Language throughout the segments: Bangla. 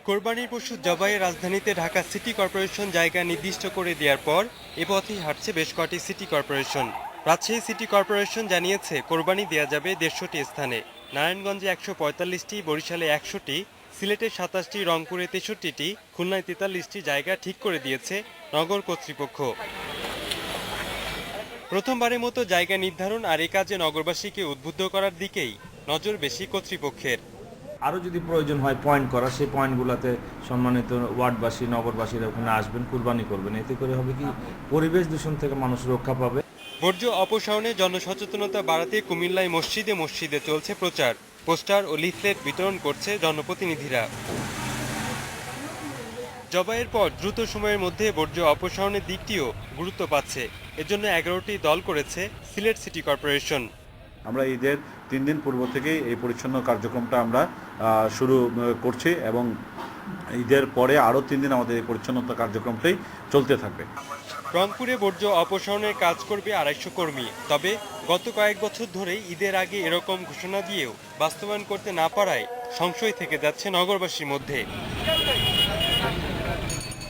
কোরবানির পশু জবাইয়ে রাজধানীতে ঢাকা সিটি কর্পোরেশন জায়গা নির্দিষ্ট করে দেওয়ার পর এ পথেই হাঁটছে বেশ কটি city corporation. Rajshahi city corporation জানিয়েছে কোরবানি দেয়া যাবে ১৫০টি স্থানে। নারায়ণগঞ্জে ১৪৫টি, বরিশালে ১০০টি, সিলেটে ২৭টি, রংপুরে ৬৩টি, খুলনায় ৪৩টি জায়গা ঠিক করে দিয়েছে নগর কর্তৃপক্ষ। প্রথমবারের মতো জায়গা নির্ধারণ আর এ কাজে নগরবাসীকে উদ্বুদ্ধ করার দিকেই নজর বেশি কর্তৃপক্ষের। আরও যদি প্রয়োজন হয় পয়েন্ট করা, সেই পয়েন্টগুলোতে সম্মানিত ওয়ার্ডবাসী, নগরবাসীরা ওখানে আসবেন, কুরবানি করবেন। এতে করে হবে কি, পরিবেশ দূষণ থেকে মানুষ রক্ষা পাবে। বর্জ্য অপসারণে জনসচেতনতা বাড়াতে কুমিল্লায় মসজিদে মসজিদে চলছে প্রচার। পোস্টার ও লিফলেট বিতরণ করছে জনপ্রতিনিধিরা। জবাইয়ের পর দ্রুত সময়ের মধ্যে বর্জ্য অপসারণের দিকটিও গুরুত্ব পাচ্ছে। এজন্য ১১টি দল করেছে সিলেট সিটি কর্পোরেশন। আমরা ঈদের ৩ দিন পূর্ব থেকেই এই পরিচ্ছন্ন কার্যক্রমটা আমরা শুরু করছি এবং ঈদের পরে আরও ৩ দিন আমাদের এই পরিচ্ছন্নতা কার্যক্রমটাই চলতে থাকবে। রংপুরে বর্জ্য অপসারণের কাজ করবে ২৫০ কর্মী। তবে গত কয়েক বছর ধরেই ঈদের আগে এরকম ঘোষণা দিয়েও বাস্তবায়ন করতে না পারায় সংশয় থেকে যাচ্ছে নগরবাসীর মধ্যে।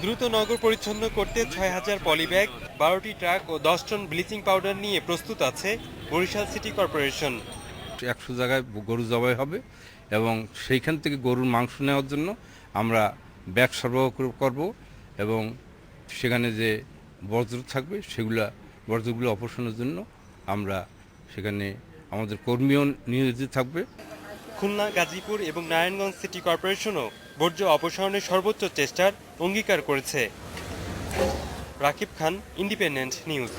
দ্রুত নগর পরিচ্ছন্ন করতে ৬,০০০ পলিব্যাগ, ১২টি ট্রাক ও ১০ টন ব্লিচিং পাউডার নিয়ে প্রস্তুত আছে বরিশাল সিটি কর্পোরেশন। ১০০ জায়গায় গরু জবাই হবে এবং সেইখান থেকে গরুর মাংস নেওয়ার জন্য আমরা ব্যাগ সরবরাহ করব এবং সেখানে যে বর্জ্য থাকবে বর্জ্যগুলো অপসারণের জন্য আমরা সেখানে আমাদের কর্মীও নিয়োজিত থাকবে। খুলনা, গাজীপুর এবং নারায়ণগঞ্জ সিটি কর্পোরেশনও বর্জ্য অপসারণের সর্বোচ্চ চেষ্টার অঙ্গীকার করেছে। রাকিব খান, ইন্ডিপেন্ডেন্ট নিউজ।